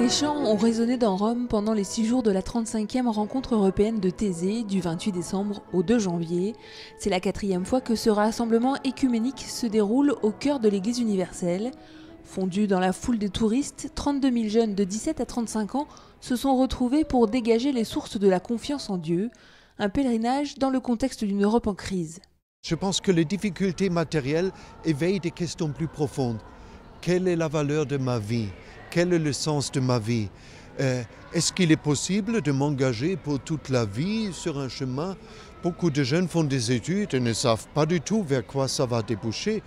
Les chants ont résonné dans Rome pendant les 6 jours de la 35e rencontre européenne de Thésée du 28 décembre au 2 janvier. C'est la 4e fois que ce rassemblement écuménique se déroule au cœur de l'Église universelle. Fondus dans la foule des touristes, 32 000 jeunes de 17 à 35 ans se sont retrouvés pour dégager les sources de la confiance en Dieu. Un pèlerinage dans le contexte d'une Europe en crise. Je pense que les difficultés matérielles éveillent des questions plus profondes. Quelle est la valeur de ma vie ? Quel est le sens de ma vie? Est-ce qu'il est possible de m'engager pour toute la vie sur un chemin? Beaucoup de jeunes font des études et ne savent pas du tout vers quoi ça va déboucher.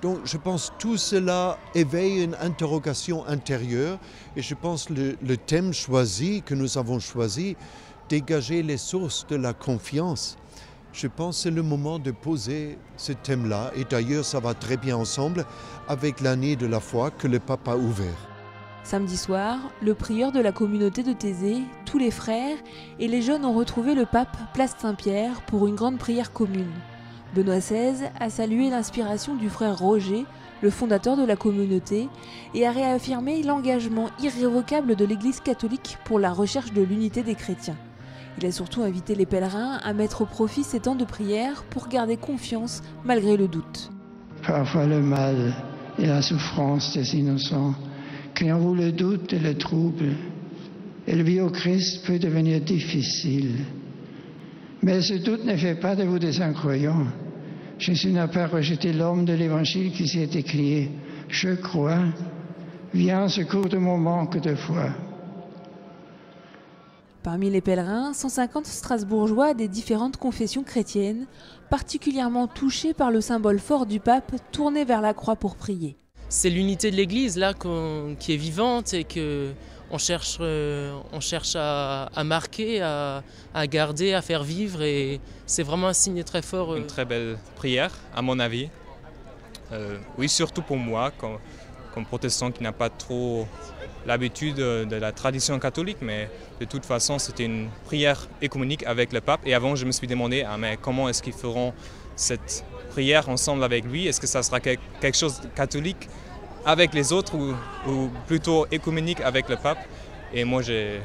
Donc je pense que tout cela éveille une interrogation intérieure et je pense que le thème choisi, que nous avons choisi, dégager les sources de la confiance. Je pense que c'est le moment de poser ce thème-là et d'ailleurs ça va très bien ensemble avec l'année de la foi que le pape a ouvert. Samedi soir, le prieur de la communauté de Thésée, tous les frères et les jeunes ont retrouvé le pape place Saint-Pierre pour une grande prière commune. Benoît XVI a salué l'inspiration du frère Roger, le fondateur de la communauté, et a réaffirmé l'engagement irrévocable de l'Église catholique pour la recherche de l'unité des chrétiens. Il a surtout invité les pèlerins à mettre au profit ces temps de prière pour garder confiance malgré le doute. Parfois le mal et la souffrance des innocents créent en vous le doute et le trouble. Élever au Christ peut devenir difficile. Mais ce doute ne fait pas de vous des incroyants. Jésus n'a pas rejeté l'homme de l'Évangile qui s'est écrié « Je crois, viens en secours de mon manque de foi ». Parmi les pèlerins, 150 Strasbourgeois des différentes confessions chrétiennes, particulièrement touchés par le symbole fort du pape tourné vers la croix pour prier. C'est l'unité de l'Église là qui est vivante et qu'on cherche à marquer, à garder, à faire vivre, et c'est vraiment un signe très fort. Une très belle prière à mon avis. Oui, surtout pour moi, comme protestant qui n'a pas trop l'habitude de la tradition catholique, mais de toute façon c'était une prière écuménique avec le pape, et avant je me suis demandé mais comment est-ce qu'ils feront cette prière ensemble avec lui, est-ce que ça sera quelque chose de catholique avec les autres ou plutôt écuménique avec le pape, et moi j'ai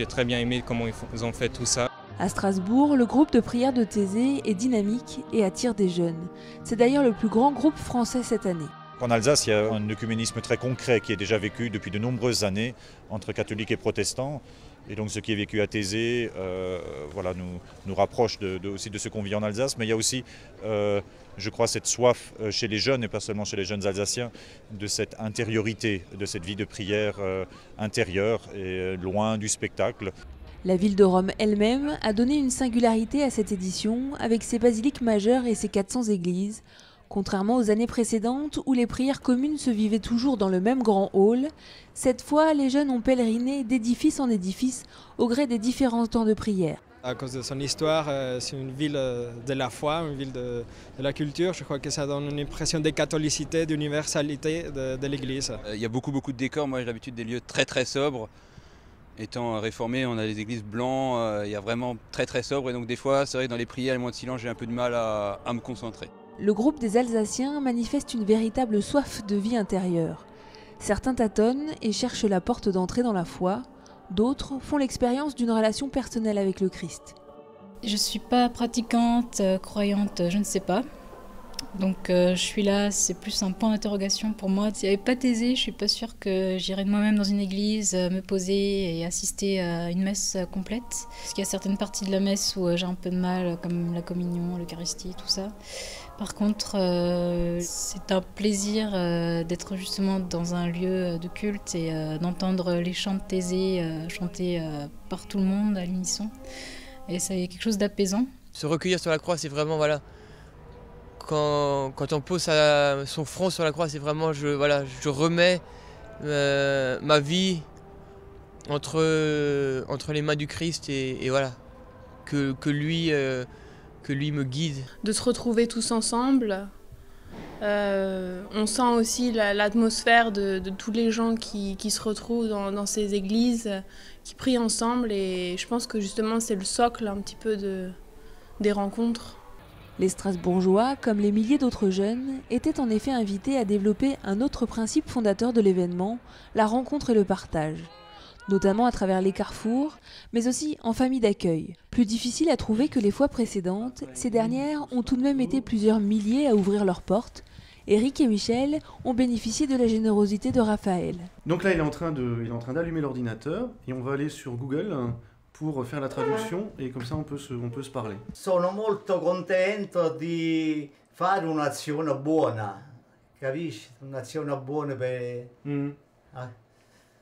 très bien aimé comment ils ont fait tout ça. À Strasbourg, le groupe de prière de Thésée est dynamique et attire des jeunes. C'est d'ailleurs le plus grand groupe français cette année. En Alsace, il y a un œcuménisme très concret qui est déjà vécu depuis de nombreuses années entre catholiques et protestants. Et donc ce qui est vécu à Thésée nous rapproche aussi de ce qu'on vit en Alsace. Mais il y a aussi, je crois, cette soif chez les jeunes, et pas seulement chez les jeunes Alsaciens, de cette intériorité, de cette vie de prière intérieure et loin du spectacle. La ville de Rome elle-même a donné une singularité à cette édition avec ses basiliques majeures et ses 400 églises. Contrairement aux années précédentes où les prières communes se vivaient toujours dans le même grand hall, cette fois les jeunes ont pèleriné d'édifice en édifice au gré des différents temps de prière. À cause de son histoire, c'est une ville de la foi, une ville de la culture. Je crois que ça donne une impression de catholicité, d'universalité de l'Église. Il y a beaucoup de décors. Moi j'ai l'habitude des lieux très sobres. Étant réformé, on a des églises blancs, il y a vraiment très sobre, et donc des fois c'est vrai que dans les prières, les moments de silence, j'ai un peu de mal à me concentrer. Le groupe des Alsaciens manifeste une véritable soif de vie intérieure. Certains tâtonnent et cherchent la porte d'entrée dans la foi, d'autres font l'expérience d'une relation personnelle avec le Christ. Je ne suis pas pratiquante, croyante, je ne sais pas. Donc je suis là, c'est plus un point d'interrogation pour moi. S'il n'y avait pas Thésée, je ne suis pas sûre que j'irais de moi-même dans une église, me poser et assister à une messe complète. Parce qu'il y a certaines parties de la messe où j'ai un peu de mal, comme la communion, l'Eucharistie, tout ça. Par contre, c'est un plaisir d'être justement dans un lieu de culte et d'entendre les chants de Thésée chantés par tout le monde à l'unisson. Et c'est quelque chose d'apaisant. Se recueillir sur la croix, c'est vraiment, voilà, quand on pose son front sur la croix, c'est vraiment, je remets ma vie entre les mains du Christ, et voilà, que lui me guide. De se retrouver tous ensemble, on sent aussi l'atmosphère de tous les gens qui se retrouvent dans ces églises, qui prient ensemble, et je pense que justement c'est le socle un petit peu des rencontres. Les Strasbourgeois, comme les milliers d'autres jeunes, étaient en effet invités à développer un autre principe fondateur de l'événement, la rencontre et le partage. Notamment à travers les carrefours, mais aussi en famille d'accueil. Plus difficile à trouver que les fois précédentes, ces dernières ont tout de même été plusieurs milliers à ouvrir leurs portes. Eric et Michel ont bénéficié de la générosité de Raphaël. Donc là, il est en train d'allumer l'ordinateur et on va aller sur Google pour faire la traduction et comme ça on peut se parler. Sono molto contento di fare un'azione buona, capisci? Un'azione buona per...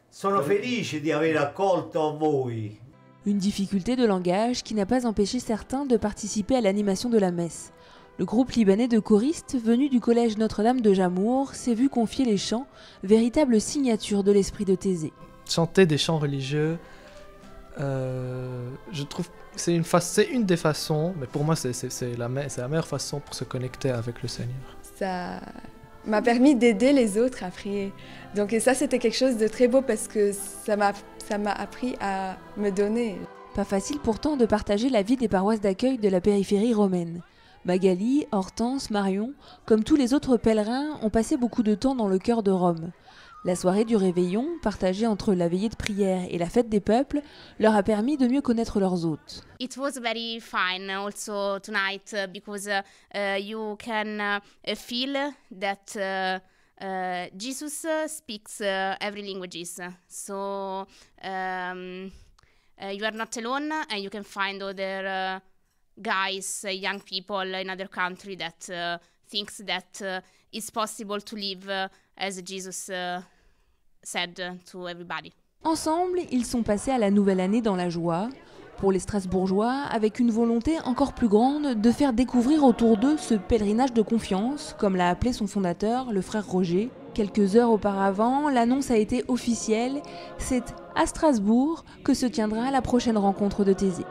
Sono felice di aver accolto voi. Une difficulté de langage qui n'a pas empêché certains de participer à l'animation de la messe. Le groupe libanais de choristes venu du collège Notre-Dame de Jamour s'est vu confier les chants, véritable signature de l'esprit de Thésée. Chanter des chants religieux, je trouve que c'est une des façons, mais pour moi c'est la meilleure façon pour se connecter avec le Seigneur. Ça m'a permis d'aider les autres à prier. Donc ça c'était quelque chose de très beau parce que ça m'a appris à me donner. Pas facile pourtant de partager la vie des paroisses d'accueil de la périphérie romaine. Magali, Hortense, Marion, comme tous les autres pèlerins, ont passé beaucoup de temps dans le cœur de Rome. La soirée du réveillon, partagée entre la veillée de prière et la fête des peuples, leur a permis de mieux connaître leurs hôtes. It was very fun also tonight because you can feel that Jesus speaks every languages. So you are not alone and you can find other guys, young people in other country that thinks that it's possible to live as Jesus said to everybody. Ensemble, ils sont passés à la nouvelle année dans la joie. Pour les Strasbourgeois, avec une volonté encore plus grande de faire découvrir autour d'eux ce pèlerinage de confiance, comme l'a appelé son fondateur, le frère Roger. Quelques heures auparavant, l'annonce a été officielle. C'est à Strasbourg que se tiendra la prochaine rencontre de Thésée.